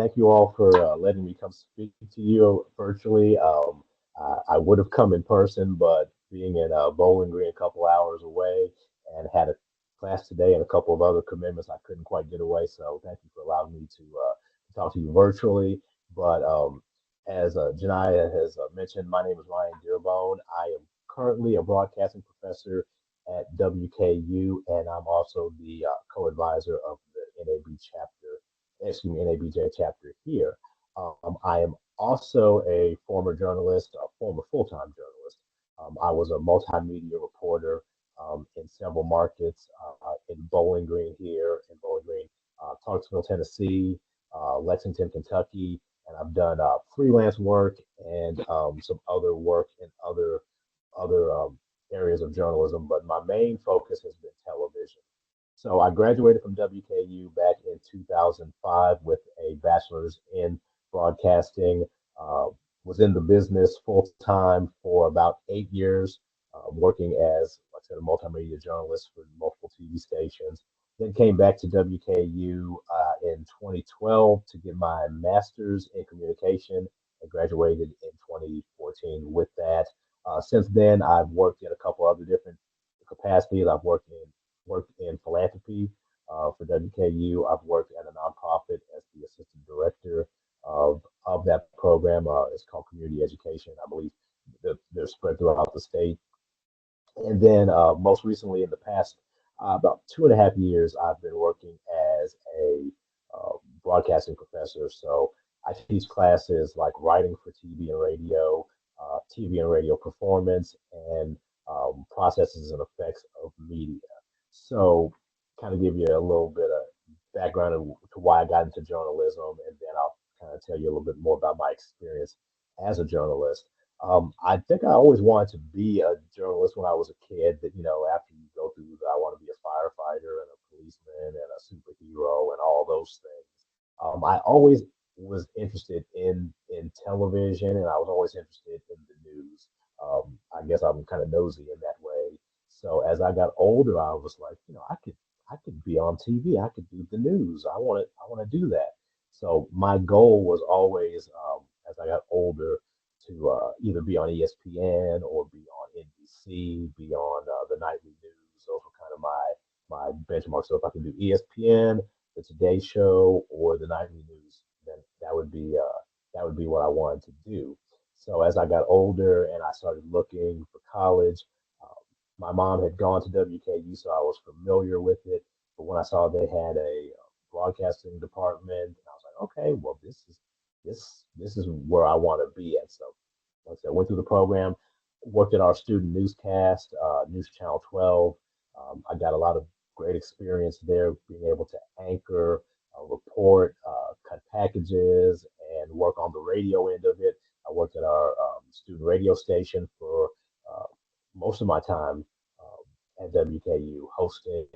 thank you all for letting me come speak to you virtually. I would have come in person, but being in Bowling Green a couple hours away and had a class today and a couple of other commitments, I couldn't quite get away. So thank you for allowing me to talk to you virtually. But as Janaya has mentioned, my name is Ryan Dearbone. I am currently a broadcasting professor at WKU, and I'm also the co-advisor of the NAB chapter, excuse me, NABJ chapter here. I am also a former journalist, a former full-time journalist. I was a multimedia reporter in several markets in Bowling Green here, in Bowling Green, Clarksville, Tennessee, Lexington, Kentucky, and I've done freelance work and some other work in other areas of journalism. But my main focus has been television. So I graduated from WKU back in 2005 with a bachelor's in broadcasting. Uh, was in the business full time for about 8 years, working as, like I said, a multimedia journalist for multiple TV stations. Then came back to WKU in 2012 to get my master's in communication and graduated in 2014 with that. Since then, I've worked in a couple other different capacities. I've worked in philanthropy for WKU. I've worked at a nonprofit as the assistant director of that program. It's called Community Education. I believe they're spread throughout the state. And then most recently, in the past about 2.5 years, I've been working as a broadcasting professor. So I teach classes like writing for TV and radio, TV and radio performance, and processes and effects of media. So, kind of give you a little bit of background to why I got into journalism, and then I'll kind of tell you a little bit more about my experience as a journalist. I think I always wanted to be a journalist when I was a kid. That after you go through, I want to be a firefighter and a policeman and a superhero and all those things. I always was interested in television, and I was always interested in the news. I guess I'm kind of nosy in that way. So as I got older, I was like, I could be on TV. I could do the news. I want to do that. So my goal was always, as I got older, to either be on ESPN or be on NBC, be on the nightly news. Those were kind of my benchmarks. So if I could do ESPN, the Today Show, or the nightly news, then that would be what I wanted to do. So as I got older and I started looking for college, uh, my mom had gone to WKU, so I was familiar with it. But when I saw they had a broadcasting department, I was like, okay, well, this is where I want to be at. So, like I said, I went through the program, worked at our student newscast, News Channel 12. I got a lot of great experience there, being able to anchor, report, cut packages, and work on the radio end of it. I worked at our student radio station for uh, most of my time at WKU, hosting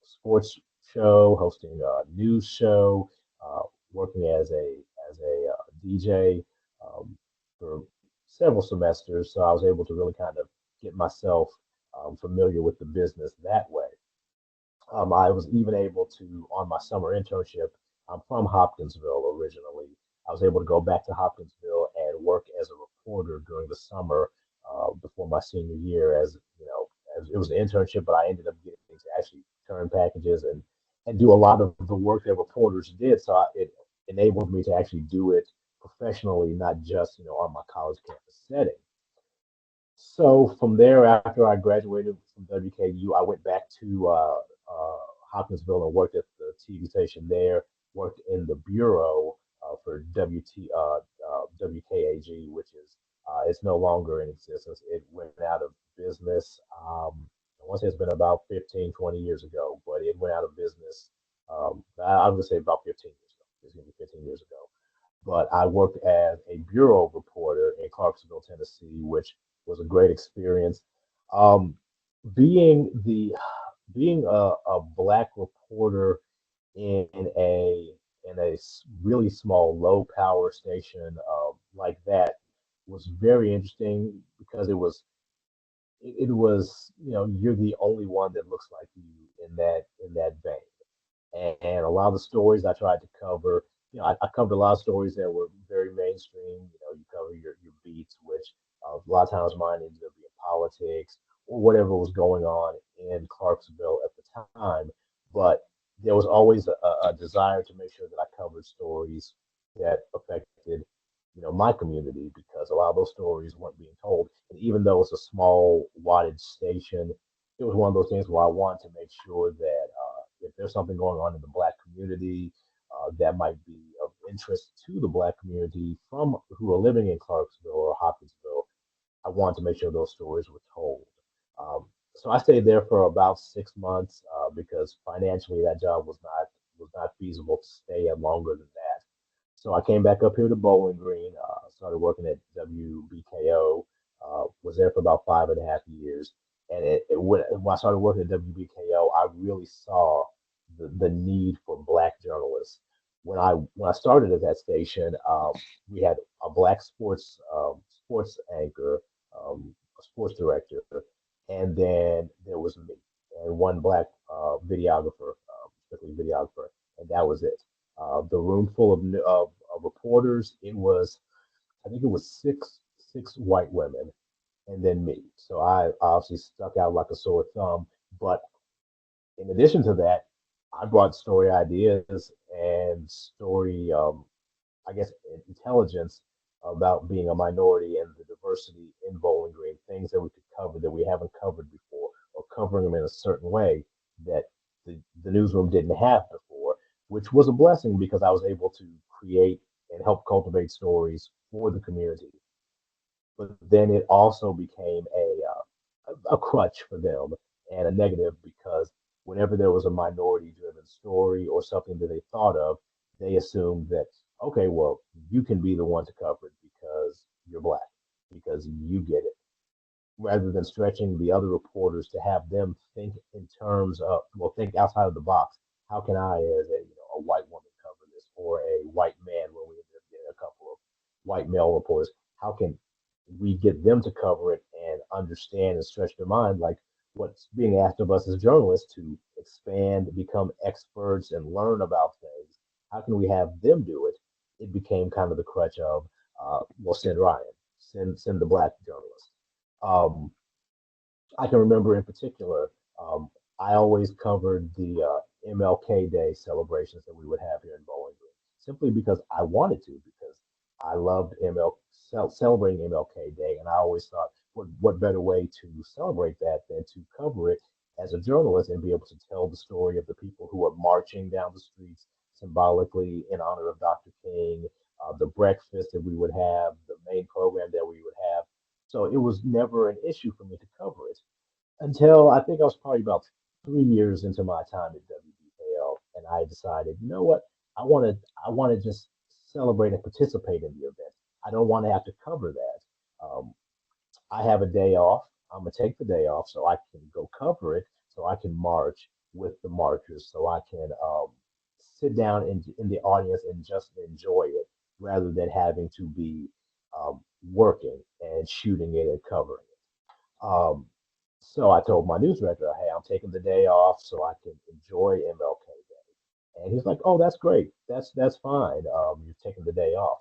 sports show, hosting a news show, uh, working as a DJ um, for several semesters. So I was able to really kind of get myself familiar with the business that way. I was even able to, on my summer internship, I'm from Hopkinsville originally. I was able to go back to Hopkinsville and work as a reporter during the summer before my senior year. As it was an internship, but I ended up getting to actually turn packages and do a lot of the work that reporters did. So it enabled me to actually do it professionally, not just on my college campus setting. So from there, after I graduated from WKU, I went back to Hopkinsville and worked at the TV station there. Worked in the bureau for WKAG, which is it's no longer in existence. It went out of business. I want to say it's been about 15, 20 years ago, but it went out of business. I would say about 15 years ago. It's going to be 15 years ago. But I worked as a bureau reporter in Clarksville, Tennessee, which was a great experience. Um, being the being a black reporter in a really small low power station like that was very interesting because it was you're the only one that looks like you in that vein, and a lot of the stories I tried to cover, I covered a lot of stories that were very mainstream. You cover your beats, which a lot of times mine ended up being politics or whatever was going on in Clarksville at the time. But there was always a desire to make sure that I covered stories that affected, my community because a lot of those stories weren't being told. And even though it's a small wattage station, it was one of those things where I wanted to make sure that if there's something going on in the Black community that might be of interest to the Black community from who are living in Clarksville or Hopkinsville, I wanted to make sure those stories were told. So I stayed there for about 6 months because financially that job was not feasible to stay at longer than that. So I came back up here to Bowling Green, started working at WBKO, was there for about 5.5 years. And when I started working at WBKO, I really saw the need for Black journalists. When I started at that station, we had a Black sports anchor, a sports director, and then there was me and one Black videographer, strictly videographer, and that was it. The room full of reporters. I think it was six white women, and then me. So I obviously stuck out like a sore thumb. But in addition to that, I brought story ideas and story, I guess, intelligence about being a minority and the diversity in Bowling Green, things that we could cover that we haven't covered before, or covering them in a certain way that the newsroom didn't have before, which was a blessing because I was able to create and help cultivate stories for the community. But then it also became a crutch for them and a negative because whenever there was a minority driven story or something that they thought of, they assumed that, okay, well, you can be the one to cover it because you're Black, because you get it, rather than stretching the other reporters to have them think in terms of, well, think outside of the box. How can I, as a white woman, cover this, or a white man when we ended up getting a couple of white male reporters? How can we get them to cover it and understand and stretch their mind like what's being asked of us as journalists to expand, become experts, and learn about things? How can we have them do it? It became kind of the crutch of, well, send Ryan, send the Black journalist. Um, I can remember in particular, um, I always covered the MLK Day celebrations that we would have here in Bowling Green, simply because I wanted to, because I loved celebrating MLK Day, and I always thought, what better way to celebrate that than to cover it as a journalist and be able to tell the story of the people who are marching down the streets symbolically in honor of Dr. King, the breakfast that we would have, the main program that we would have. So it was never an issue for me to cover it until I think I was probably about 3 years into my time at WBKL, and I decided, you know what, I want to just celebrate and participate in the event. I don't want to have to cover that. I have a day off. I'm gonna take the day off so I can go cover it, so I can march with the marchers, so I can sit down in the audience and just enjoy it, rather than having to be working and shooting it and covering it. So I told my news director, hey, I'm taking the day off so I can enjoy MLK Day. And he's like, oh, that's great. That's fine. You're taking the day off.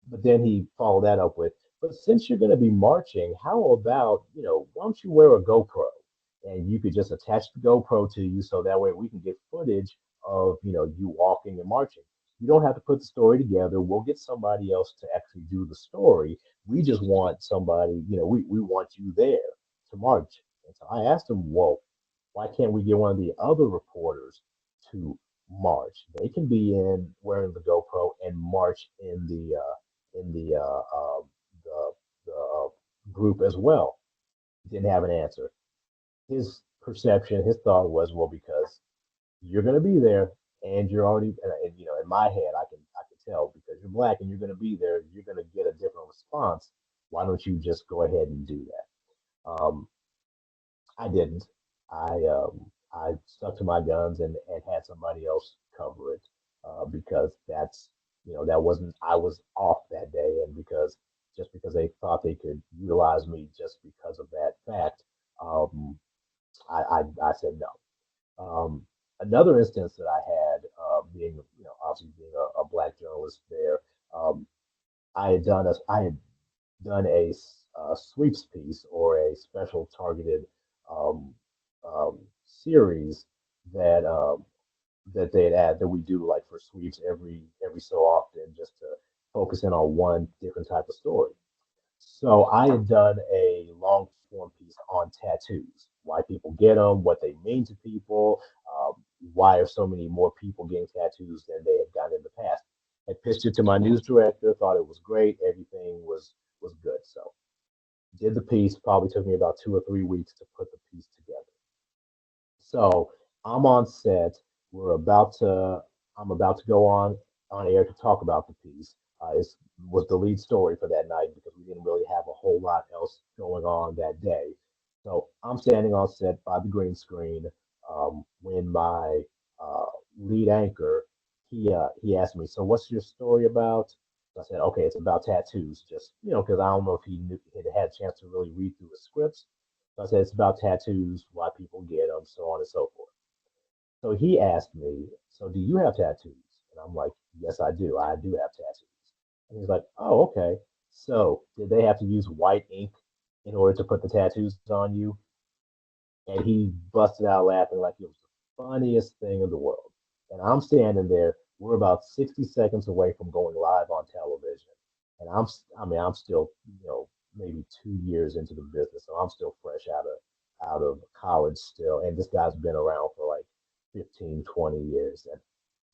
But then he followed that up with, but since you're going to be marching, how about, why don't you wear a GoPro? And you could just attach the GoPro to you so that way we can get footage of, you walking and marching. You don't have to put the story together. We'll get somebody else to actually do the story. We just want somebody, we want you there to march. And so I asked him, well, why can't we get one of the other reporters to march? They can be in wearing the GoPro and march in the group as well. Didn't have an answer. His perception, his thought was, well, because you're going to be there and you're already, in my head, I can tell because you're Black and you're going to be there, you're going to get a different response. Why don't you just go ahead and do that? I didn't. I stuck to my guns and had somebody else cover it because that wasn't I was off that day, and because they thought they could utilize me just because of that fact, um, I said no. Another instance that I had, being obviously being a Black journalist was there. Um, I had done a sweeps piece or a special targeted um, series that that they'd add that we do like for sweeps every so often, just to focus in on one different type of story. So I had done a long form piece on tattoos, why people get them, what they mean to people, why are so many more people getting tattoos than they had gotten in the past. I pitched it to my news director, thought it was great, everything was good. So did the piece, probably took me about 2 or 3 weeks to put the piece together. So I'm on set. We're about to. I'm about to go on air to talk about the piece. It was the lead story for that night because we didn't really have a whole lot else going on that day. So I'm standing on set by the green screen when my uh, lead anchor he asked me, "So what's your story about?" So I said, "Okay, it's about tattoos." Just because I don't know if he knew, had a chance to really read through the scripts. So I said it's about tattoos, why people get them, so on and so forth. So he asked me, "So do you have tattoos?" And I'm like, "Yes, I do. I do have tattoos." And he's like, "Oh, okay. So did they have to use white ink in order to put the tattoos on you?" And he busted out laughing like it was the funniest thing in the world. And I'm standing there. We're about 60 seconds away from going live on television. And I mean, I'm still, maybe 2 years into the business. So I'm still fresh out of college still. And this guy's been around for like 15, 20 years. And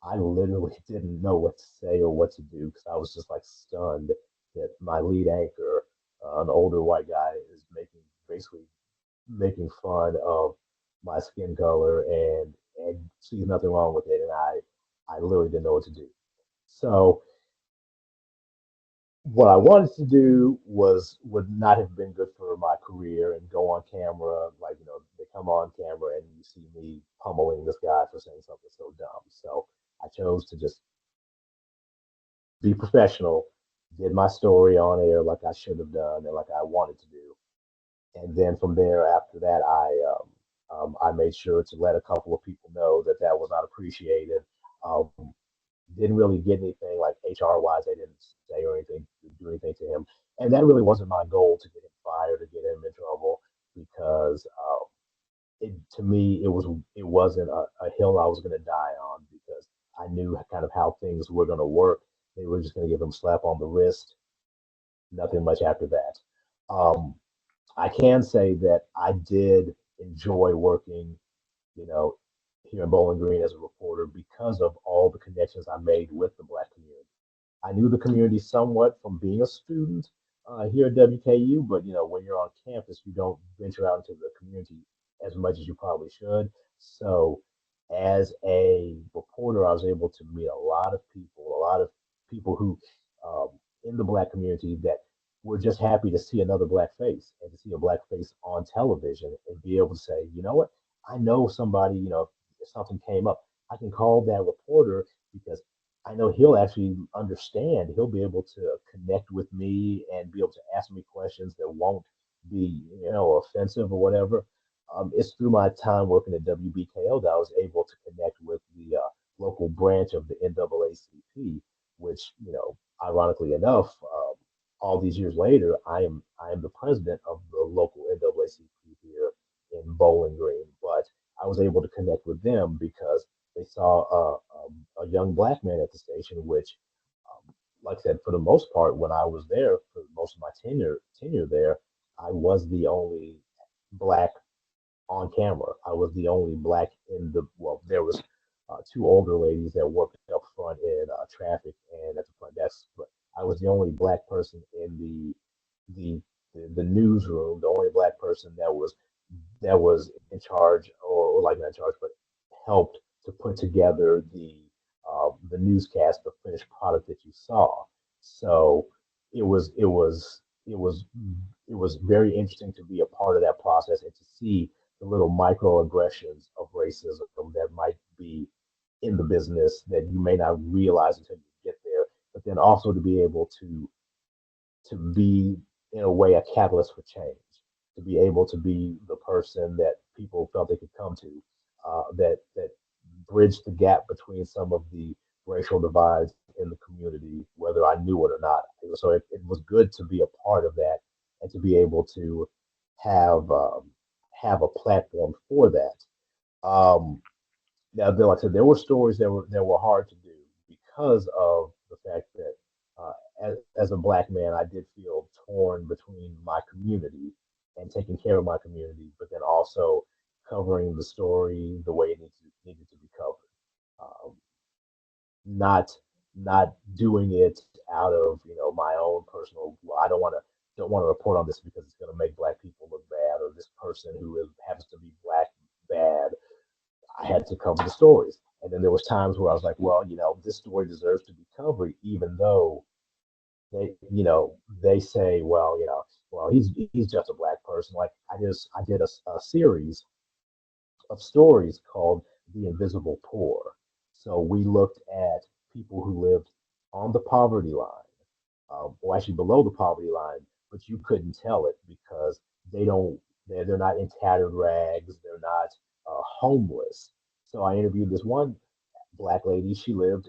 I literally didn't know what to say or what to do because I was just like stunned that my lead anchor, an older white guy, is basically making fun of my skin color and sees nothing wrong with it. And I literally didn't know what to do. So what I wanted to do would not have been good for my career and go on camera, like, they come on camera and you see me pummeling this guy for saying something so dumb. So I chose to just be professional, did my story on air like I should have done and like I wanted to do. And then from there, after that, I made sure to let a couple of people know that that was not appreciated. Um, didn't really get anything like HR wise. They didn't say or anything, do anything to him, and that really wasn't my goal to get him fired or get him in trouble because to me it wasn't a hill I was going to die on because I knew kind of how things were going to work. They were just going to give him a slap on the wrist, nothing much after that. Um, I can say that I did enjoy working, you know, here in Bowling Green as a reporter because of all the connections I made with the Black community. I knew the community somewhat from being a student here at WKU, but when you're on campus, you don't venture out into the community as much as you probably should. So, as a reporter, I was able to meet a lot of people who um, in the Black community that were just happy to see another Black face and to see a Black face on television and be able to say, you know what, I know somebody, if something came up, I can call that reporter because I know he'll actually understand. He'll be able to connect with me and be able to ask me questions that won't be, offensive or whatever. It's through my time working at WBKO that I was able to connect with the local branch of the NAACP, which, ironically enough, all these years later, I am the president of the local NAACP here in Bowling Green. But I was able to connect with them because they saw a young Black man at the station, which, like I said, for the most part, when I was there for most of my tenure there, I was the only Black on camera. I was the only Black in the well. There was two older ladies that worked up front in traffic and at the front desk, but I was the only Black person in the the newsroom, the only Black person that was in charge, or like not in charge, but helped to put together the newscast, the finished product that you saw. So it was it was very interesting to be a part of that process and to see the little microaggressions of racism that might be in the business that you may not realize until you get there, but then also to be able to be in a way a catalyst for change, to be able to be the person that people felt they could come to, that bridged the gap between some of the racial divides in the community, whether I knew it or not. So it was good to be a part of that and to be able to have have a platform for that. Um, Now, like I said, there were stories that were hard to do because of the fact that as a black man, I did feel torn between my community and taking care of my community, but then also covering the story the way it needed to be covered. Um, not not doing it out of my own personal. Well, I don't want to report on this because it's going to make black people look bad, or this person who happens to be black bad. I had to cover the stories. And then there was times where I was like, well, this story deserves to be covered, even though they say, well, well, he's just a black person. Like I did a series of stories called The Invisible Poor. So we looked at people who lived on the poverty line, or actually below the poverty line, but you couldn't tell it because they don't, they're not in tattered rags, they're not homeless. So I interviewed this one black lady. She lived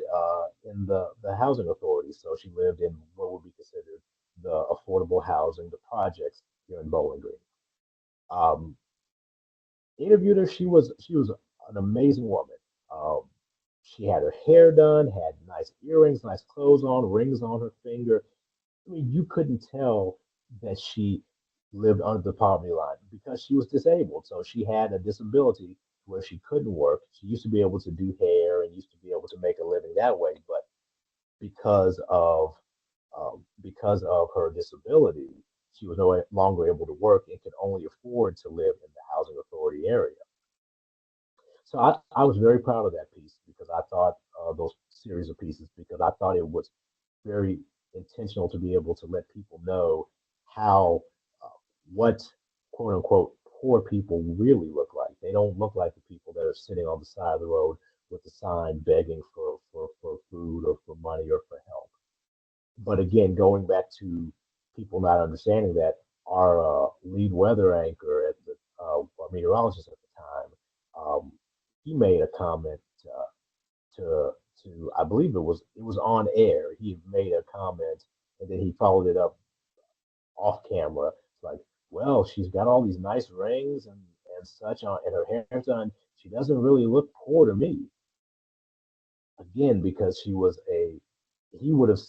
in the housing authority, so she lived in what would be considered the affordable housing, the projects here in Bowling Green. Um, Interviewed her. She was an amazing woman. Um, she had her hair done, had nice earrings, nice clothes on, rings on her finger. I mean, you couldn't tell that she lived under the poverty line because she was disabled. So she had a disability where she couldn't work. She used to be able to do hair and used to be able to make a living that way, but because of because of her disability, she was no longer able to work and could only afford to live in the housing authority area. So I was very proud of that piece because I thought those series of pieces because I thought it was very intentional to be able to let people know how what quote unquote poor people really look like. They don't look like the people that are sitting on the side of the road with the sign begging for food or for money or for help. But again, going back to people not understanding that, our lead weather anchor at the our meteorologist at the time, he made a comment to I believe it was on air. He made a comment and then he followed it up off camera. It's like, well, she's got all these nice rings and such on, and her hair's done. She doesn't really look poor to me. Again, because he would have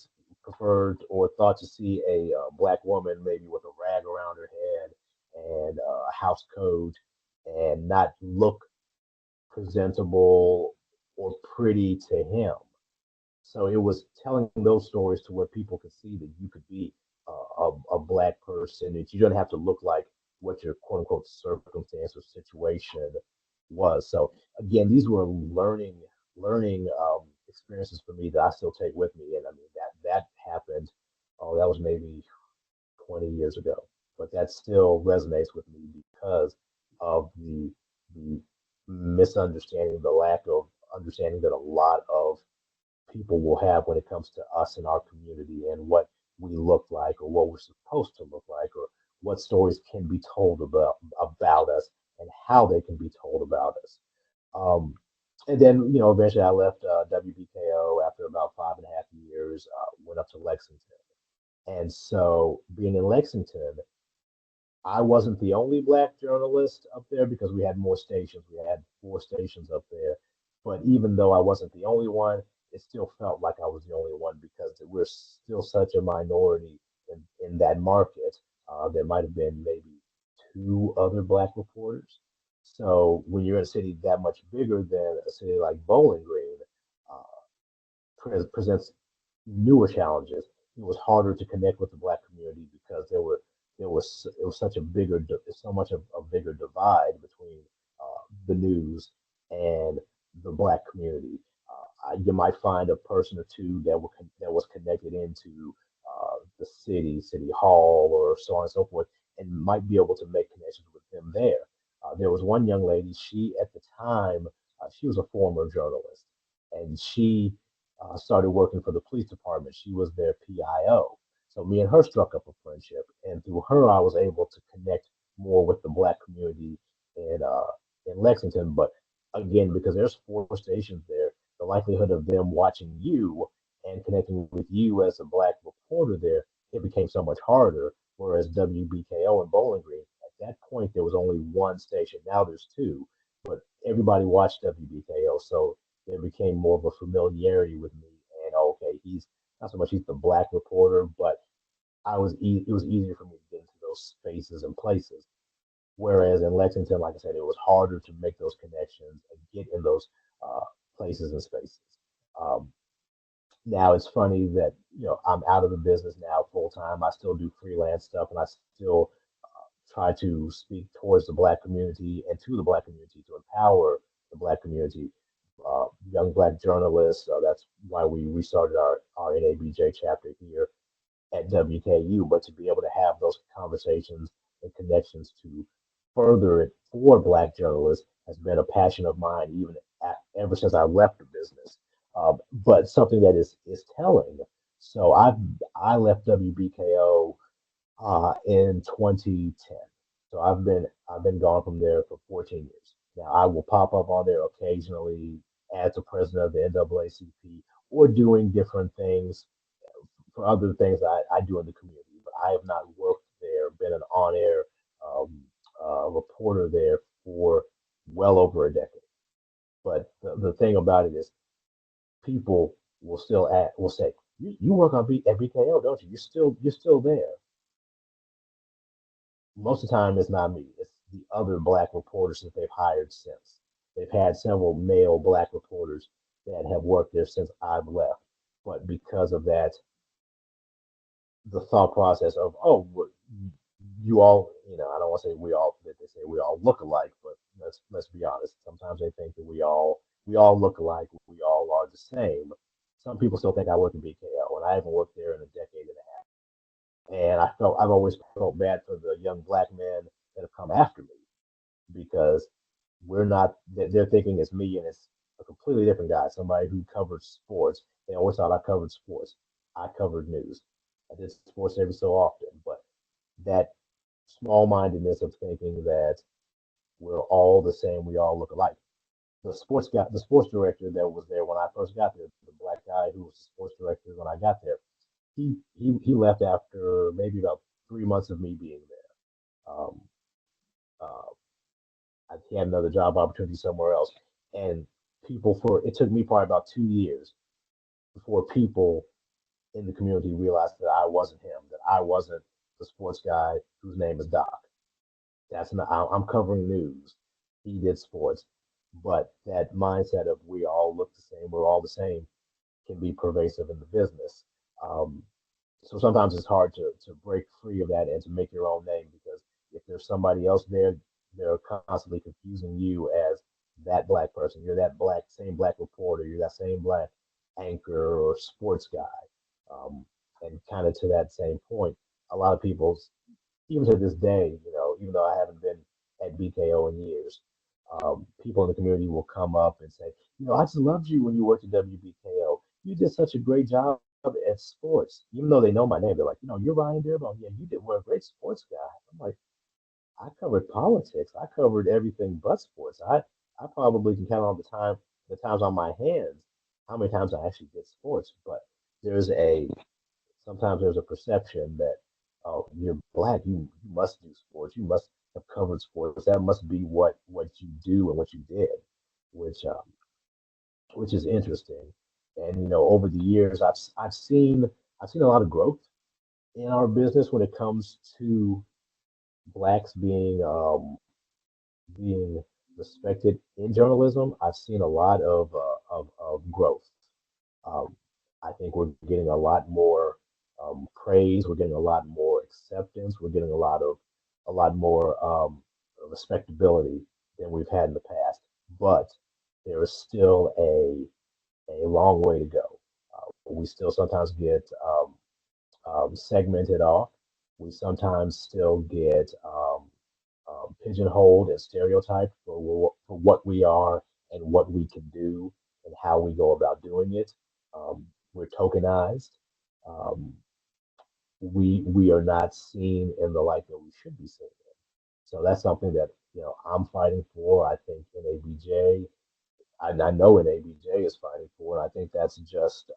preferred or thought to see a black woman maybe with a rag around her head and a house coat and not look presentable or pretty to him. So it was telling those stories to where people could see that you could be a black person, that you don't have to look like what your quote unquote circumstance or situation was. So again, these were learning experiences for me that I still take with me. And I mean that happened. Oh, that was maybe 20 years ago, but that still resonates with me because of the misunderstanding, the lack of understanding that a lot of people will have when it comes to us and our community and what we look like or what we're supposed to look like or what stories can be told about us and how they can be told about us. Um, and then, eventually I left WBKO after about 5.5 years, went up to Lexington. And so being in Lexington, I wasn't the only black journalist up there because we had more stations. We had 4 stations up there. But even though I wasn't the only one, it still felt like I was the only one because we're still such a minority in that market. There might have been maybe 2 other black reporters. So when you're in a city that much bigger than a city like Bowling Green, uh, presents newer challenges. It was harder to connect with the black community because it was such a so much of a bigger divide between the news and the black community. You might find a person or two that was connected into the city hall, or so on and so forth, and might be able to make connections with them there. There was one young lady. She at the time she was a former journalist, and she started working for the police department. She was their PIO. So me and her struck up a friendship, and through her, I was able to connect more with the black community in Lexington. But again, because there's 4 stations there, the likelihood of them watching you and connecting with you as a black reporter there, it became so much harder. Whereas WBKO and Bowling Green, at that point, there was only one station. Now there's two, but everybody watched WBKO, so there became more of a familiarity with me. And okay, he's not so much he's the black reporter, but it was easier for me to get into those spaces and places. Whereas in Lexington, like I said, it was harder to make those connections and get in those uh, places and spaces. Um, Now it's funny that I'm out of the business now full time. I still do freelance stuff, and I still try to speak towards the Black community and to the Black community to empower the Black community. Young Black journalists. That's why we restarted our NABJ chapter here at WKU, but to be able to have those conversations and connections to further it for Black journalists has been a passion of mine, even ever since I left the business. But something that is telling. So I left WBKO in 2010. So I've been gone from there for 14 years. Now I will pop up on there occasionally as the president of the NAACP or doing different things for other things I do in the community, but I have not worked there, been an on-air um, reporter there for well over a decade. But the thing about it is, people will say, you work at BKO, don't you? You're still there. Most of the time, it's not me. It's the other black reporters that they've hired since. They've had several male black reporters that have worked there since I've left. But because of that, the thought process of, oh, you all, I don't want to say we all, that they say we all look alike, but let's be honest. Sometimes they think that we all look alike, we all are the same. Some people still think I work in BKO, and I haven't worked there in a decade and a half. And I've always felt bad for the young black men that have come after me because we're not, they're thinking it's me and it's a completely different guy, somebody who covered sports. They always thought I covered sports. I covered news. I did sports every so often, but that small mindedness of thinking that we're all the same, we all look alike. The sports director that was there when I first got there, the black guy who was the sports director when I got there, he left after maybe about 3 months of me being there. Uh, he had another job opportunity somewhere else, and it took me probably about 2 years before people in the community realized that I wasn't him, that I wasn't the sports guy whose name is Doc. That's not, I'm covering news. He did sports, but that mindset of we all look the same, we're all the same, can be pervasive in the business. Um, so sometimes it's hard to break free of that and to make your own name because if there's somebody else there, they're constantly confusing you as that black person. You're that same black reporter. You're that same black anchor or sports guy. Um, and kind of to that same point, a lot of people, even to this day, even though I haven't been at BKO in years, people in the community will come up and say, I just loved you when you worked at WBKO. You did such a great job at sports. Even though they know my name, they're like, you're Ryan Dearbone. Yeah, were a great sports guy. I'm like, I covered politics. I covered everything but sports. I probably can count on the times on my hands, how many times I actually did sports. But there's a sometimes there's a perception that, oh, you're black, you must do sports, you must have covered sports, that must be what you do and what you did, which which is interesting. And over the years, I've seen a lot of growth in our business when it comes to blacks being respected in journalism. I've seen a lot of growth. Um, I think we're getting a lot more praise. We're getting a lot more acceptance. We're getting a lot more respectability than we've had in the past. But there is still a long way to go. We still sometimes get segmented off. We sometimes still get pigeonholed and stereotyped for what we are and what we can do and how we go about doing it. We're tokenized. Um, we are not seen in the light that we should be seen in. So that's something that I'm fighting for. I think NABJ, I know NABJ is fighting for, and I think that's just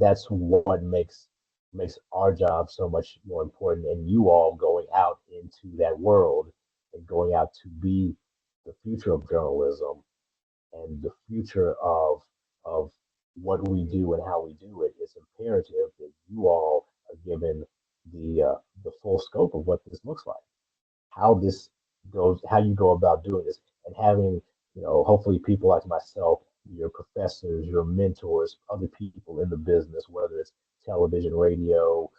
that's what makes our job so much more important, and you all going out into that world and going out to be the future of journalism and the future of what we do and how we do it. It's imperative that you all are given the full scope of what this looks like, how this goes, how you go about doing this, and having, hopefully people like myself, your professors, your mentors, other people in the business, whether it's television, radio,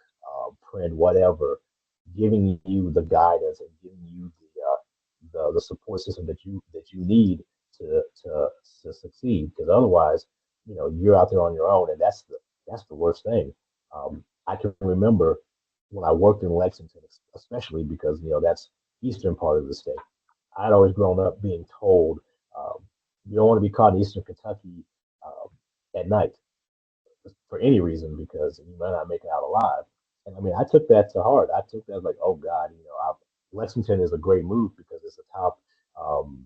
print, whatever, giving you the guidance and giving you the support system that you need to succeed. Because otherwise, you're out there on your own, and that's the worst thing. I can remember when I worked in Lexington, especially because that's eastern part of the state. I'd always grown up being told, um, you don't want to be caught in eastern Kentucky at night for any reason because you might not make it out alive. And I mean, I took that to heart. I took that like, oh God, Lexington is a great move because it's a top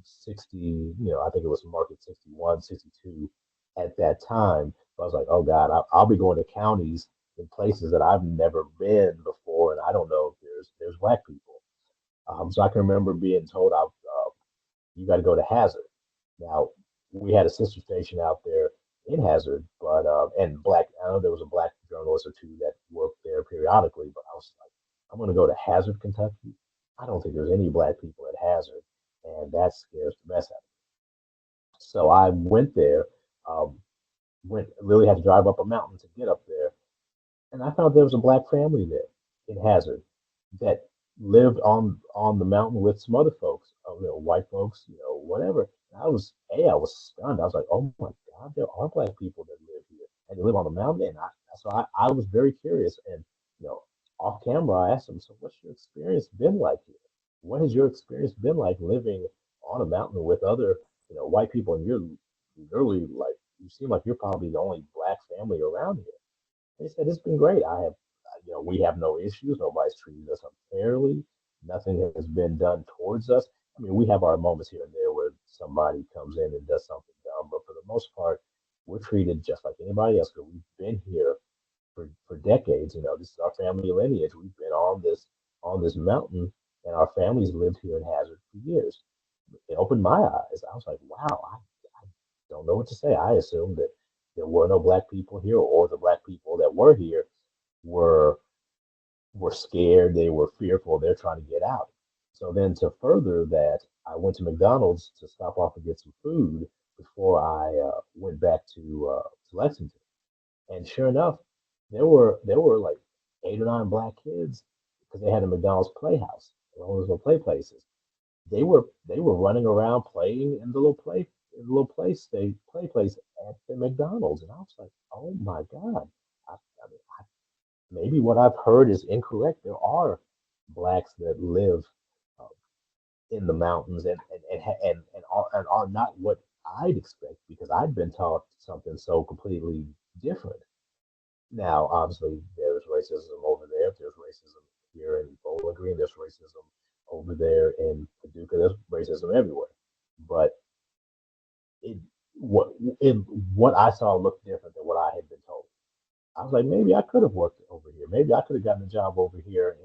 60, I think it was market 61, 62 at that time. So I was like, oh God, I'll be going to counties in places that I've never been before, and I don't know if there's black people. So I can remember being told, you got to go to Hazard. Now, we had a sister station out there in Hazard, but and black. I know there was a black journalist or two that worked there periodically, but I was like, I'm going to go to Hazard, Kentucky. I don't think there's any black people at Hazard, and that scares the mess out of me. So I went there. Um, went Literally had to drive up a mountain to get up there, and I found there was a black family there in Hazard that lived on the mountain with some other folks, white folks, whatever. And I was stunned. I was like, oh my God, there are black people that live here and they live on the mountain. And I was very curious. And you know, off camera, I asked them, so what's your experience been like here? What has your experience been like living on a mountain with other, white people? And you're literally like, you seem like you're probably the only black family around here. They said it's been great. We have no issues. Nobody's treated us unfairly. Nothing has been done towards us. I mean, we have our moments here and there where somebody comes in and does something dumb, but for the most part, we're treated just like anybody else because we've been here for decades. This is our family lineage. We've been on this mountain, and our families lived here in Hazard for years. It opened my eyes. I was like, wow, I don't know what to say. I assumed that there were no black people here, or the black people that were here were were scared, they were fearful, they're trying to get out. So then to further that, I went to McDonald's to stop off and get some food before I went back to Lexington. And sure enough, there were like 8 or 9 black kids because they had a McDonald's playhouse, one of those little play places. They were running around playing in the little play place at the McDonald's, and I was like, oh my God. I mean, maybe what I've heard is incorrect. There are blacks that live uh, in the mountains and are not what I'd expect because I'd been taught something so completely different. Now, obviously, there's racism over there. There's racism here in Bowling Green. There's racism over there in Paducah. There's racism everywhere. But it what it what I saw looked different than what I had been told. I was like, maybe I could have worked over here. Maybe I could have gotten a job over here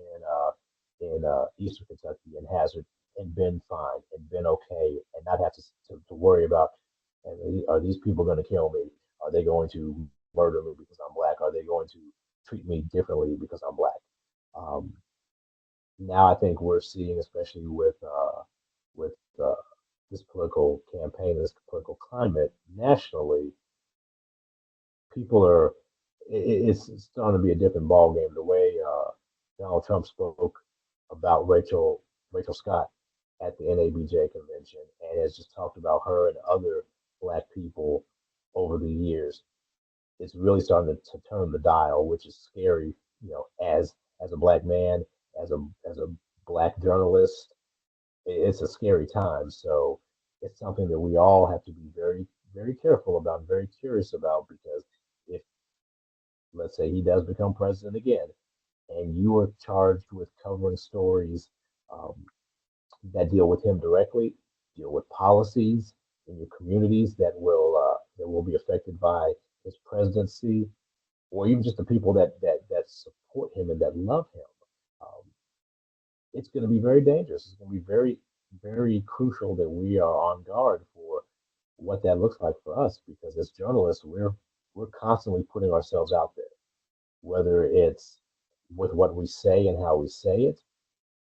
in Eastern Kentucky and Hazard and been fine and been okay and not have to worry about, are these people going to kill me? Are they going to murder me because I'm black? Are they going to treat me differently because I'm black? Um, Now I think we're seeing, especially with this political campaign, this political climate nationally, people are it's starting to be a different ball game. The way Donald Trump spoke about Rachel Scott at the NABJ convention and has just talked about her and other black people over the years. It's really starting to turn the dial, which is scary. As a black man, as a black journalist, it's a scary time. So it's something that we all have to be very very careful about, very curious about, because if, let's say, he does become president again, and you are charged with covering stories um, that deal with him directly, deal with policies in your communities that will be affected by his presidency. or even just the people that support him and that love him, um, it's going to be very dangerous. It's going to be very crucial that we are on guard for what that looks like for us, because as journalists, we're constantly putting ourselves out there, whether it's with what we say and how we say it,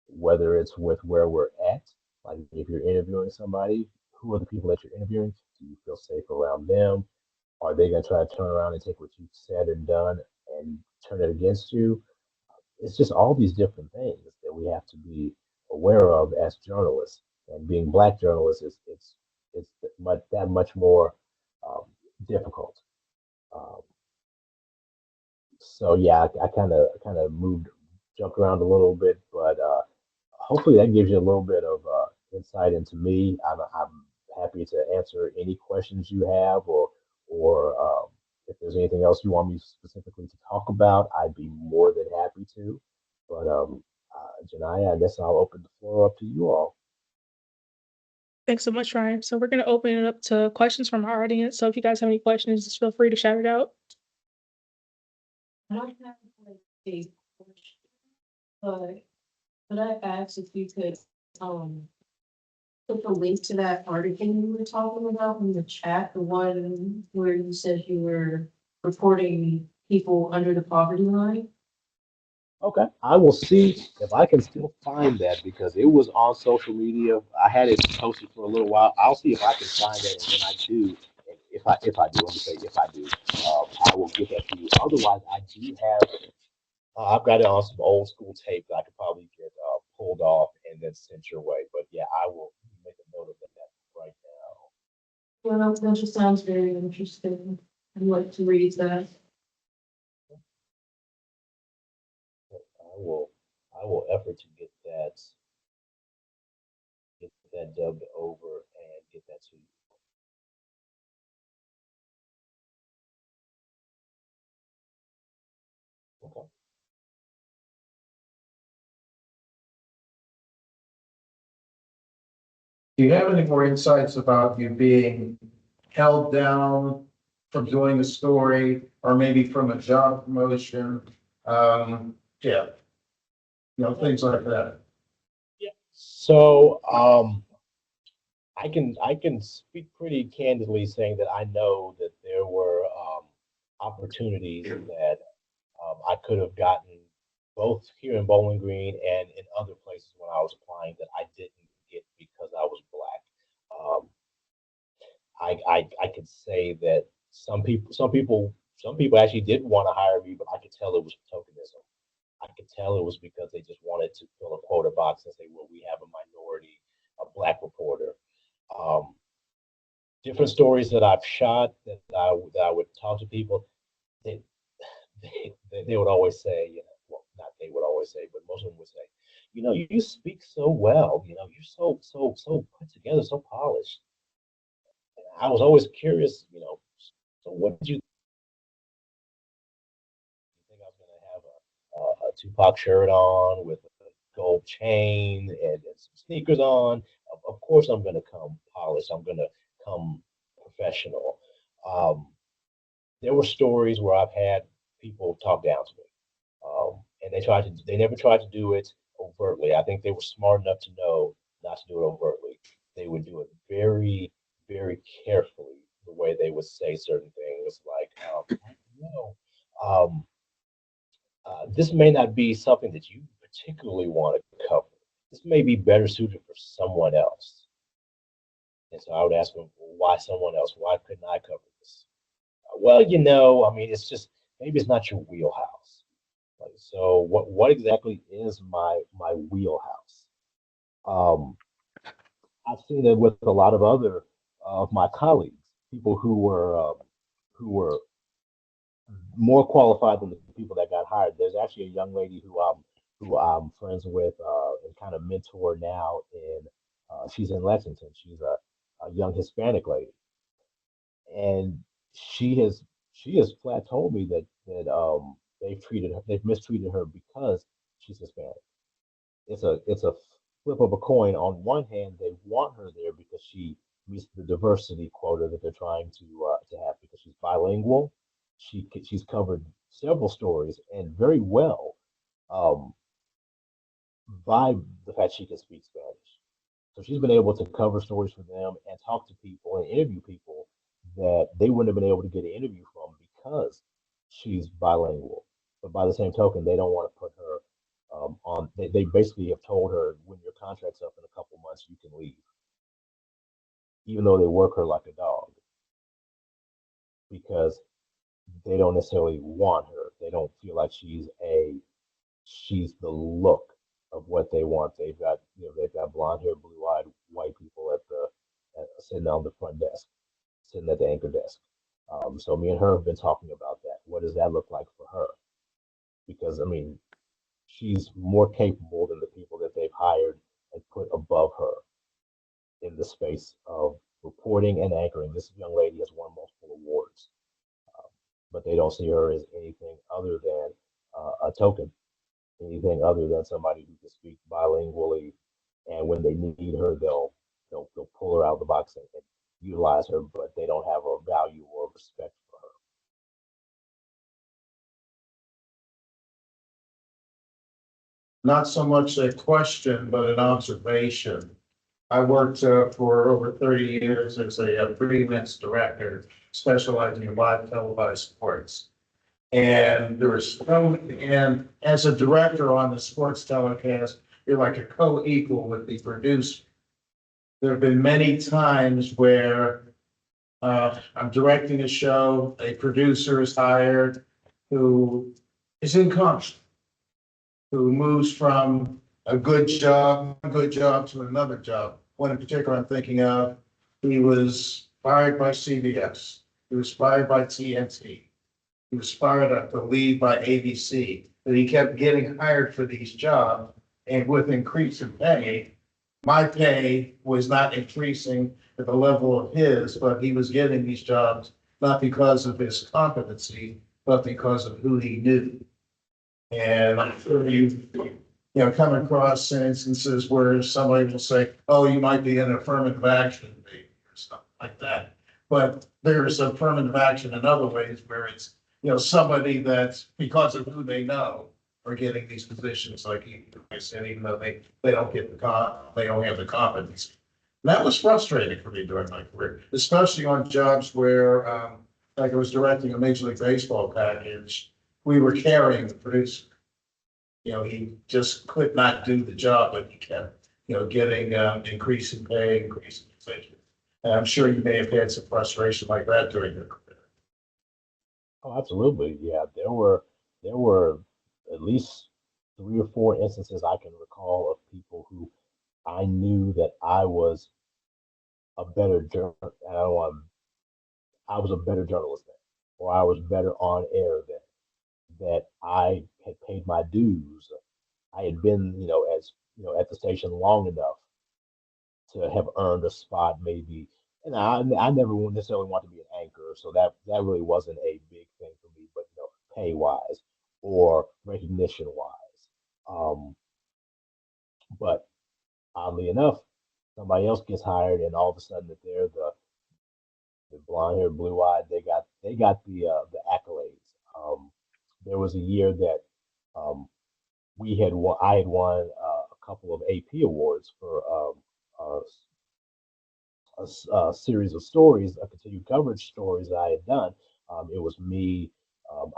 whether it's with where we're at. Like if you're interviewing somebody, who are the people that you're interviewing? Do you feel safe around them? Are they going to try to turn around and take what you've said and done and turn it against you? It's just all these different things that we have to be aware of as journalists. And being black journalists it's that much more um, difficult. Um, so yeah, I kind of moved, jumped around a little bit, but hopefully that gives you a little bit of insight into me. I'm happy to answer any questions you have, or if there's anything else you want me specifically to talk about, I'd be more than happy to. But Janaya, I guess I'll open the floor up to you all. Thanks so much, Ryan. So we're going to open it up to questions from our audience. So if you guys have any questions, just feel free to shout it out. I don't have like a question, but could I ask if you could put the link to that article you were talking about in the chat, the one where you said you were reporting people under the poverty line? Okay, I will see if I can still find that because it was on social media. I had it posted for a little while. I'll see if I can find that, and when I do, and if I do, let me say if I do, I will get that to you. Otherwise, I do have. I've got it on some old school tape that I could probably get pulled off and then sent your way. But yeah, I will make a note of that right Yeah, that just sounds very interesting. I'd like to read that. now. I will effort to get that dubbed over and get that to you. Okay. Do you have any more insights about you being held down from doing the story or maybe from a job promotion? Yeah, things like that. So I can speak pretty candidly, saying that I know that there were opportunities that I could have gotten both here in Bowling Green and in other places when I was applying that I didn't get because I was black. Um, I could say that some people actually didn't want to hire me, but I could tell it was tokenism. I could tell it was because they just wanted to fill a quota box and say, well, we have a minority, a black reporter. Um, Different stories that I've shot that I would talk to people. They, they would always say, well, not they would always say, but most of them would say, you speak so well. You're so put together, so polished. And I was always curious. So what did you think I was going to have a Tupac shirt on with a gold chain and some sneakers on? Of course, I'm going to come polished. I'm going to come professional. Um, there were stories where I've had people talk down to me, and they never tried to do it overtly. I think they were smart enough to know not to do it overtly. They would do it very, very carefully. The way they would say certain things, like, you know, um, this may not be something that you particularly want to cover. This may be better suited for someone else. And so I would ask them, well, why someone else? Why couldn't I cover this? Well, I mean, it's just maybe it's not your wheelhouse. Like, so what exactly is my wheelhouse? Um, I've seen it with a lot of other of my colleagues, people who were more qualified than the people that got hired. There's actually a young lady who I'm friends with and kind of mentor now. In She's in Lexington. She's a young Hispanic lady, and she has she has flat told me that they've mistreated her because she's Hispanic. It's a flip of a coin. On one hand, they want her there because she meets the diversity quota that they're trying to have because she's bilingual. She's covered several stories and very well, um, by the fact she can speak Spanish. So she's been able to cover stories for them and talk to people and interview people that they wouldn't have been able to get an interview from because she's bilingual. But by the same token, they don't want to put her on. They basically have told her when your contract's up in a couple months, you can leave, even though they work her like a dog because they don't necessarily want her. They don't feel like she's the look of what they want. They've got blonde hair, blue eyed white people sitting on the front desk, sitting at the anchor desk. So me and her have been talking about that. What does that look like for her? Because I mean, she's more capable than the people that they've hired and put above her in the space of reporting and anchoring. This young lady has won multiple awards, but they don't see her as anything other than a token, anything other than somebody who can speak bilingually. And when they need her, they'll pull her out of the box and utilize her, but they don't have a value or respect for her. Not so much a question, but an observation. I worked for over 30 years as a freelance director, specializing in live televised sports. And and as a director on the sports telecast, you're like a co-equal with the producer. There have been many times where I'm directing a show, a producer is hired who is incompetent, who moves from a good job to another job. One in particular I'm thinking of, he was fired by CBS. He was fired by TNT. He was fired, to lead by ABC. But he kept getting hired for these jobs, and with increase in pay, my pay was not increasing at the level of his, but he was getting these jobs not because of his competency, but because of who he knew. And I'm sure come across instances where somebody will say, oh, you might be an affirmative action maybe, or something like that. But there's affirmative action in other ways where it's, somebody that's because of who they know are getting these positions, like I said, even though they don't get they don't have the competence. And that was frustrating for me during my career, especially on jobs where, like I was directing a Major League Baseball package, we were carrying the producer. He just could not do the job, but he kept, getting increase in pay, increase in position. And I'm sure you may have had some frustration like that during your career. Oh, absolutely. Yeah, there were at least 3 or 4 instances I can recall of people who I knew that I was a better journalist. I was a better journalist than, or I was better on air than. That I had paid my dues. I had been, at the station long enough to have earned a spot, maybe. And I never necessarily want to be an anchor, so that really wasn't a big thing for me. But pay wise or recognition wise. But oddly enough, somebody else gets hired, and all of a sudden that they're the blonde hair, blue eyed. They got the accolades. There was a year that um, we had won. I had won a couple of AP awards for a series of stories, a continued coverage stories that I had done. It was me.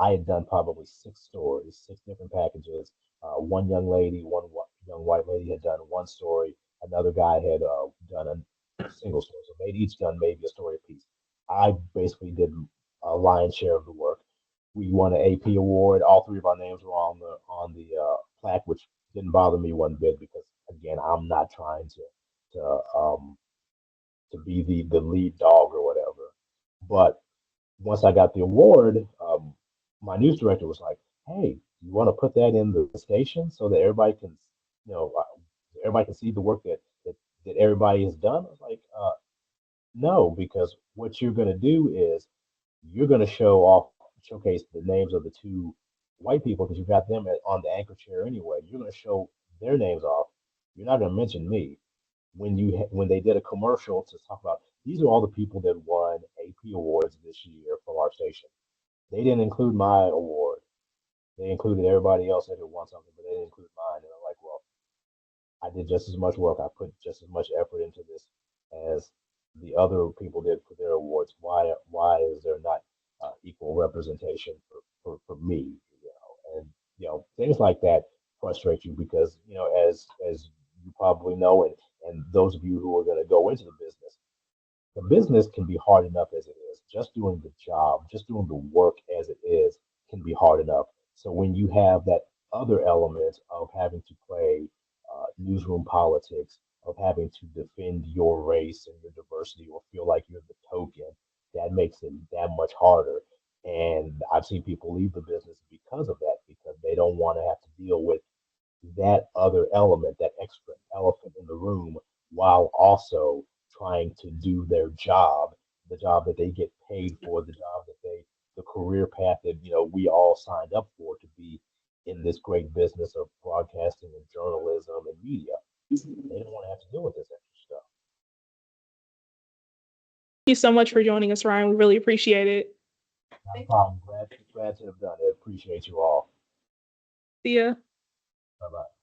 I had done probably 6 stories, 6 different packages. One young lady, one young white lady had done one story. Another guy had done a single story. So they'd each done maybe a story apiece. I basically did a lion's share of the work. We won an AP award. All 3 of our names were on the plaque, which didn't bother me one bit because again, I'm not trying to be the lead dog or whatever. But once I got the award, my news director was like, "Hey, you want to put that in the station so that everybody can see the work that everybody has done?" I was like, "No, because what you're going to do is you're going to showcase the names of the 2 white people because you got them on the anchor chair anyway. You're going to show their names off. You're not going to mention me when they did a commercial to talk about these are all the people that won AP awards this year from our station. They didn't include my award. they included everybody else that had won something, but they didn't include mine. And I'm like, well, I did just as much work. I put just as much effort into this as the other people did for their awards. Why is there not equal representation for me? And things like that frustrate you because as you probably know, and those of you who are going to go into the business can be hard enough as it is. Just doing the job, just doing the work as it is, can be hard enough. So when you have that other element of having to play newsroom politics, of having to defend your race and your diversity, or feel like you're the token, that makes it that much harder. And I've seen people leave the business because of that, because they don't want to have to deal with that other element, that extra elephant in the room, while also trying to do their job, the job that they get paid for, the career path that we all signed up for, to be in this great business of broadcasting and journalism and media. They don't want to have to deal with this extra stuff. Thank you so much for joining us, Ryan. We really appreciate it. No problem. Glad to have done it. Appreciate you all. See ya. Bye bye.